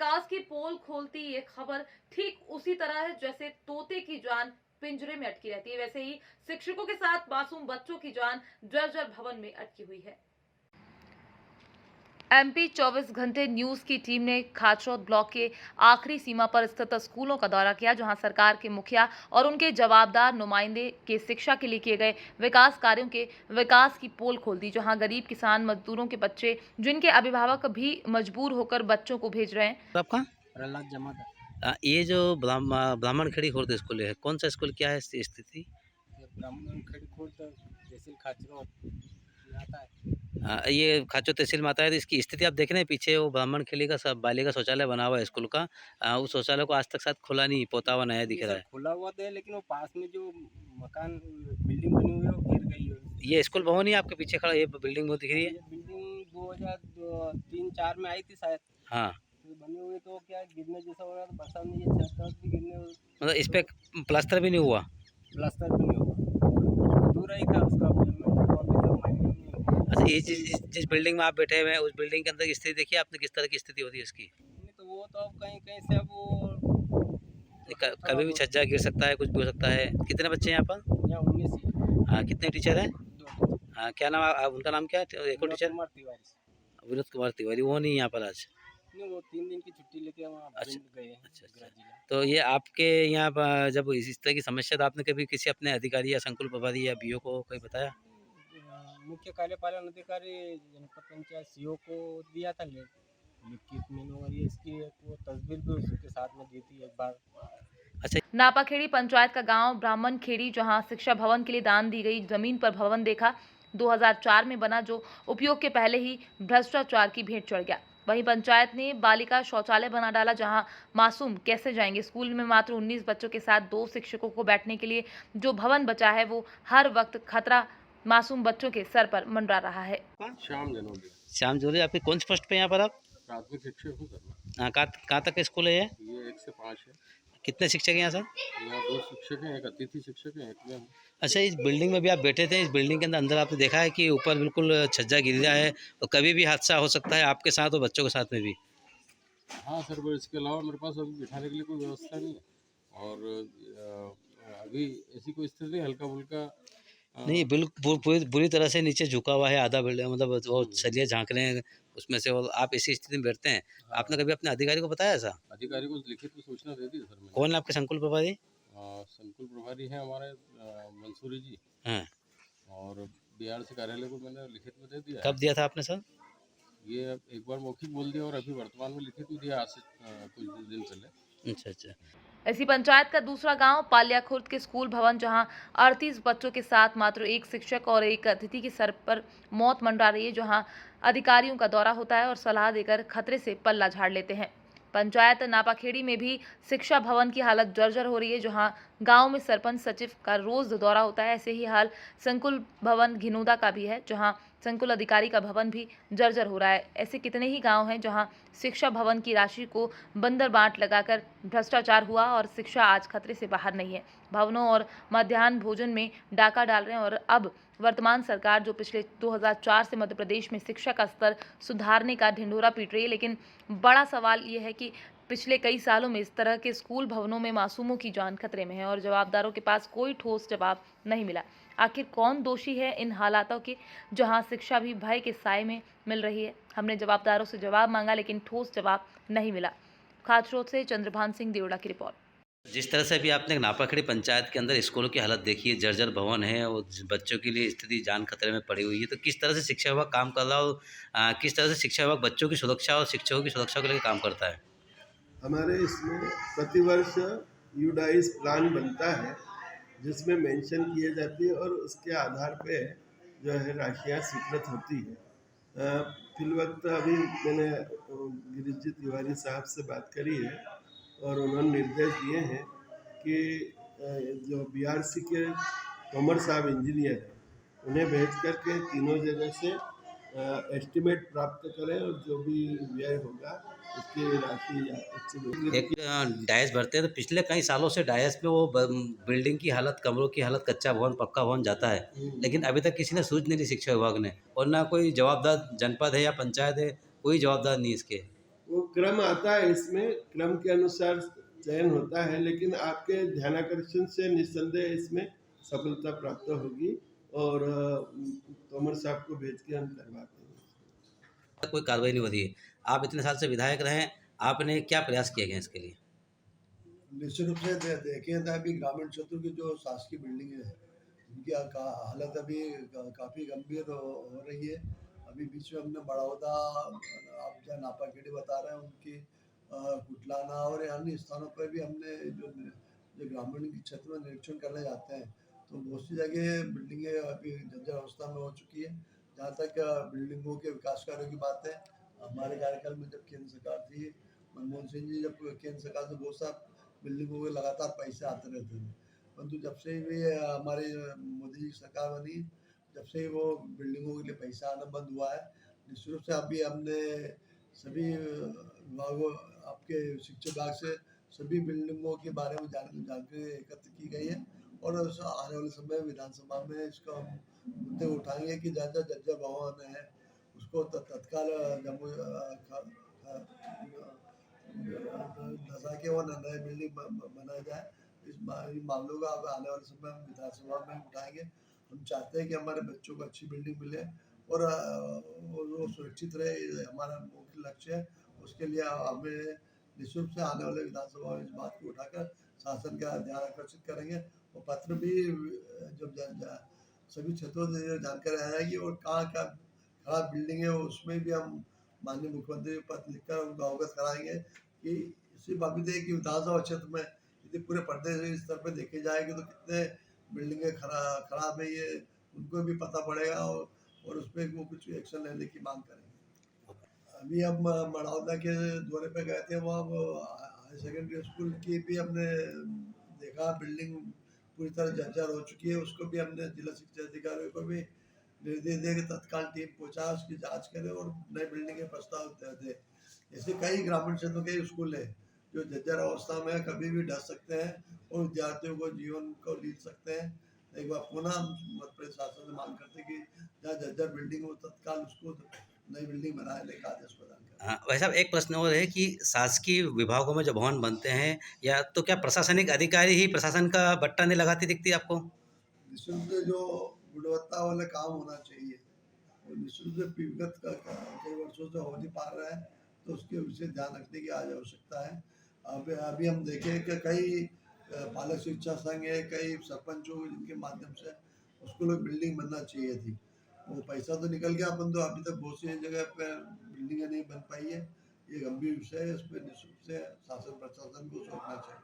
विकास की पोल खोलती ये खबर ठीक उसी तरह है जैसे तोते की जान पिंजरे में अटकी रहती है, वैसे ही शिक्षकों के साथ मासूम बच्चों की जान जर्जर भवन में अटकी हुई है। एमपी 24 घंटे न्यूज की टीम ने खाचौद ब्लॉक के आखिरी सीमा पर स्थित स्कूलों का दौरा किया, जहां सरकार के मुखिया और उनके जवाबदार नुमाइंदे के शिक्षा के लिए किए गए विकास कार्यों के विकास की पोल खोल दी, जहां गरीब किसान मजदूरों के बच्चे, जिनके अभिभावक भी मजबूर होकर बच्चों को भेज रहे हैं। आपका प्रहलाद जमादार। ये जो ब्राह्मण खेड़ी खुर्द स्कूल है, कौन सा स्कूल, क्या है इसकी स्थिति? ये ब्राह्मण खड़ीकोट तहसील खाचरो आता है। ये खाचो तहसील में आता है। तो इसकी स्थिति आप देख रहे हैं, पीछे वो ब्राह्मण खेड़ी का सब बालिका शौचालय बना हुआ है स्कूल का। उस शौचालय को आज तक साथ खुला नहीं, पोता हुआ नया दिख ये रहा सर है। खुला हुआ तो है, लेकिन वो पास में जो मकान बिल्डिंग बनी हुई है वो गिर गई है। ये स्कूल भवन ही आपके पीछे खड़ा, ये बिल्डिंग बहुत दिख रही है। ये बिल्डिंग 2003-4 में आई थी शायद। हाँ, ये बनी हुई तो क्या गिरने जैसा हो रहा था, बरसात में ये छत भी गिरने मतलब इस पे प्लास्टर भी नहीं हुआ। प्लास्टर भी नहीं हुआ, अधूरा ही था उसका पेमेंट, तो अभी तक माइनिंग नहीं हुआ। अच्छा, ये जिस बिल्डिंग में आप बैठे हुए हैं, उस बिल्डिंग के अंदर की स्थिति देखिए आपने, किस तरह की स्थिति होती है इसकी। नहीं तो वो तो अब कहीं कहीं से अब वो कभी भी छज्जा गिर सकता है, कुछ भी हो सकता है। कितने बच्चे हैं यहाँ पर? यहाँ 19 ही हाँ, कितने टीचर हैं? दो क्या नाम, उनका नाम क्या है, एक और विनोद टीचर? कुमार तिवारी। विनोद कुमार तिवारी, वो नहीं यहाँ पर आज। नहीं, वो 3 दिन की छुट्टी लेके वहाँ अच्छा, भिंड गए हैं, अच्छा, गृह अच्छा। जिला। तो ये आपके यहाँ जब इस तरह की समस्या, तो आपने कभी किसी अपने अधिकारी या संकुल प्रभारी या बीओ को कोई बताया? मुख्य कार्यपालन अधिकारी जनपद पंचायत सीओ को दिया था लिखित में, और ये इसकी एक वो तस्वीर भी उसके साथ में दी थी एक बार। अच्छा, नापाखेड़ी पंचायत का गांव ब्राह्मण खेड़ी, जहां शिक्षा भवन के लिए दान दी गई जमीन पर भवन देखा 2004 में बना, जो उपयोग के पहले ही भ्रष्टाचार की भेंट चढ़ गया। वहीं पंचायत ने बालिका शौचालय बना डाला, जहां मासूम कैसे जाएंगे। स्कूल में मात्र 19 बच्चों के साथ 2 शिक्षकों को बैठने के लिए जो भवन बचा है, वो हर वक्त खतरा मासूम बच्चों के सर पर मंडरा रहा है। श्याम जनोलिया, श्याम जोरी, आपकी कौन सी पोस्ट पे यहाँ पर आप? प्राथमिक शिक्षक हूँ सर। कहाँ तक का स्कूल है ये? ये 1 से 5 है। कितने शिक्षक हैं यहाँ सर? यहाँ 2 शिक्षक हैं, एक अतिथि शिक्षक है, एक मैं हूँ। अच्छा, इस बिल्डिंग में भी आप बैठे थे, इस बिल्डिंग के अंदर आपने देखा है कि ऊपर बिल्कुल छज्जा गिर रहा है, और कभी भी हादसा हो सकता है आपके साथ और बच्चों के साथ में भी। हाँ सर, पर इसके अलावा मेरे पास अभी बिठाने के लिए कोई व्यवस्था नहीं है, और अभी ऐसी कोई स्थिति नहीं, हल्का-फुल्का नहीं, बिल्कुल बुरी तरह से नीचे झुका हुआ है आधा बिल्डिंग, मतलब वो सरिया झाँक रहे हैं उसमें से, और आप इसी स्थिति में बैठते हैं। आपने कभी अपने अधिकारी को बताया ऐसा? अधिकारी को लिखित में सूचना दे दी है सर मैंने। कौन है आपके संकुल प्रभारी? संकुल प्रभारी हैं हमारे मंसूरी जी, हाँ, और बीआरसी कार्यालय को मैंने लिखित में दे दिया है। कब दिया था आपने सर? ये एक बार मौखिक बोल दिया, और अभी वर्तमान में लिखित में दिया आज से कुछ दिन पहले। अच्छा, अच्छा। इसी पंचायत का दूसरा गांव पालिया खुर्द के स्कूल भवन, जहां 38 बच्चों के साथ मात्र एक शिक्षक और एक अतिथि की सर पर मौत मंडरा रही है, जहां अधिकारियों का दौरा होता है और सलाह देकर खतरे से पल्ला झाड़ लेते हैं। पंचायत नापाखेड़ी में भी शिक्षा भवन की हालत जर्जर हो रही है, जहां गांव में सरपंच सचिव का रोज दौरा होता है। ऐसे ही हाल संकुल भवन घिनौदा का भी है, जहां संकुल अधिकारी का भवन भी जर्जर हो रहा है। ऐसे कितने ही गांव हैं जहां शिक्षा भवन की राशि को बंदर बांट लगाकर भ्रष्टाचार हुआ और शिक्षा आज खतरे से बाहर नहीं है। भवनों और मध्याह्न भोजन में डाका डाल रहे हैं, और अब वर्तमान सरकार जो पिछले 2004 से मध्य प्रदेश में शिक्षा का स्तर सुधारने का ढिंढोरा पीट रही है, लेकिन बड़ा सवाल ये है कि पिछले कई सालों में इस तरह के स्कूल भवनों में मासूमों की जान खतरे में है और जवाबदारों के पास कोई ठोस जवाब नहीं मिला। आखिर कौन दोषी है इन हालातों के, जहां शिक्षा भी भय के साए में मिल रही है? हमने जवाबदारों से जवाब मांगा, लेकिन ठोस जवाब नहीं मिला। खाचरोद से चंद्रभान सिंह देवड़ा की रिपोर्ट। जिस तरह से अभी आपने नापाखेड़ी पंचायत के अंदर स्कूलों की हालत देखी है, जर्जर भवन है और बच्चों के लिए स्थिति जान खतरे में पड़ी हुई है, तो किस तरह से शिक्षा विभाग काम कर रहा है, और किस तरह से शिक्षा विभाग बच्चों की सुरक्षा और शिक्षकों की सुरक्षा को लेकर काम करता है? हमारे इसमें प्रतिवर्ष यूडाइस प्लान बनता है, जिसमें मेंशन किए जाती है और उसके आधार पे जो है राशियाँ स्वीकृत होती है। फिलवक्त अभी मैंने गिरीश जी तिवारी साहब से बात करी है, और उन्होंने निर्देश दिए हैं कि जो बीआरसी के तोमर साहब इंजीनियर हैं, उन्हें भेज करके तीनों जगह से एस्टिमेट प्राप्त करें, और जो भी व्यय होगा उसकी राशि एक डायस भरते हैं, तो पिछले कई सालों से डायस पे वो बिल्डिंग की हालत, कमरों की हालत, कच्चा भवन पक्का भवन जाता है, लेकिन अभी तक किसी ने सूझ नहीं ली शिक्षा विभाग ने, और ना कोई जवाबदार जनपद है या पंचायत है, कोई जवाबदार नहीं इसके। वो क्रम आता है, इसमें क्रम के अनुसार चयन होता है, लेकिन आपके ध्यानाकर्षण से निस्संदेह इसमें सफलता प्राप्त होगी और तोमर साहब को भेज के हम करवाते हैं। कोई कार्रवाई नहीं हो रही है। आप इतने साल से विधायक रहे, आपने क्या प्रयास किए गए इसके लिए? निश्चित रूप से देखें तो अभी ग्रामीण क्षेत्रों की जो शासकीय बिल्डिंगें हैं उनकी हालत अभी काफ़ी गंभीर हो रही है। अभी बीच में हमने बड़ौदा, आप जहाँ नापाखेड़ी बता रहे हैं, उनकी कुटलाना और अन्य स्थानों पर भी हमने जो ग्रामीण क्षेत्र में निरीक्षण करने जाते हैं तो बहुत सी जगह बिल्डिंगें अभी जर्जर अवस्था में हो चुकी है। जहाँ तक बिल्डिंगों के विकास कार्यों की बात है, हमारे कार्यकाल में जब केंद्र सरकार थी, मनमोहन सिंह जी जब केंद्र सरकार से बहुत सा बिल्डिंगों के लगातार पैसे आते रहते थे, परंतु जब से भी हमारे मोदी जी सरकार बनी, जब से वो बिल्डिंगों के लिए पैसा आना बंद हुआ है। निश्चित रूप से अभी हमने सभी विभागों, आपके शिक्षा विभाग से सभी बिल्डिंगों के बारे में जानकारी एकत्र की गई है और आने वाले समय में विधानसभा में इसका हम मुद्दे उठाएंगे कि जहाँ जहाँ जर्जर भवन है उसको तत्काल धसा के वो नए बिल्डिंग बनाया जाए। इस मामलों का अब आने वाले समय हम विधानसभा में उठाएंगे। हम चाहते हैं कि हमारे बच्चों को अच्छी बिल्डिंग मिले और वो सुरक्षित रहे, हमारा मुख्य लक्ष्य है। उसके लिए हमें निश्चित रूप से आने वाले विधानसभा में इस बात को उठाकर शासन का ध्यान आकर्षित करेंगे और पत्र भी जब सभी क्षेत्रों से जानकारी आ जाएगी और कहाँ का खराब बिल्डिंग है उसमें भी हम माननीय मुख्यमंत्री को पत्र लिखकर उनको अवगत कराएंगे कि इसी बाबत है कि विधानसभा क्षेत्र में यदि पूरे प्रदेश स्तर पर देखे जाएगी तो कितने बिल्डिंगें खराब है, ये उनको भी पता पड़ेगा और उस पर वो कुछ एक्शन लेने की मांग करेंगे। अभी हम मड़ौदा के दौरे पे गए थे, वहाँ हायर सेकेंडरी स्कूल की भी हमने देखा बिल्डिंग पूरी तरह जर्जर हो चुकी है। उसको भी हमने जिला शिक्षा अधिकारियों को भी निर्देश दिए कि तत्काल टीम पहुंचा उसकी जांच करे और नई बिल्डिंग के प्रस्ताव दे। ऐसे कई ग्रामीण क्षेत्रों के स्कूल है जो जर्जर अवस्था में कभी भी ढह सकते हैं और विद्यार्थियों को जीवन को लीद सकते हैं। एक बार पुनः हम मध्य प्रदेश शासन से मांग करते हैं कि जहाँ जर्जर बिल्डिंग हो तत्काल उसको नई बिल्डिंग बनाने का आदेश प्रदान करें। हाँ, वैसे अब एक प्रश्न और है कि शासकीय विभागों में जो भवन बनते हैं या तो क्या प्रशासनिक अधिकारी ही प्रशासन का बट्टा नहीं लगाती दिखती है आपको? निश्चित रूप से जो गुणवत्ता वाले काम होना चाहिए और निश्चित रूप से विगत का कई वर्षों से हो नहीं पा रहा है तो उसके विषय ध्यान रखने की आज आवश्यकता है। अभी हम देखें कि कई पालक शिक्षा संघ है, कई सरपंचों जिनके माध्यम से उसको लोग बिल्डिंग बनना चाहिए थी, वो पैसा तो निकल गया अपन तो अभी तक बहुत सी जगह पर बिल्डिंगें नहीं बन पाई है। ये गंभीर विषय है, इस पर निश्चित रूप से शासन प्रशासन को सोचना चाहिए।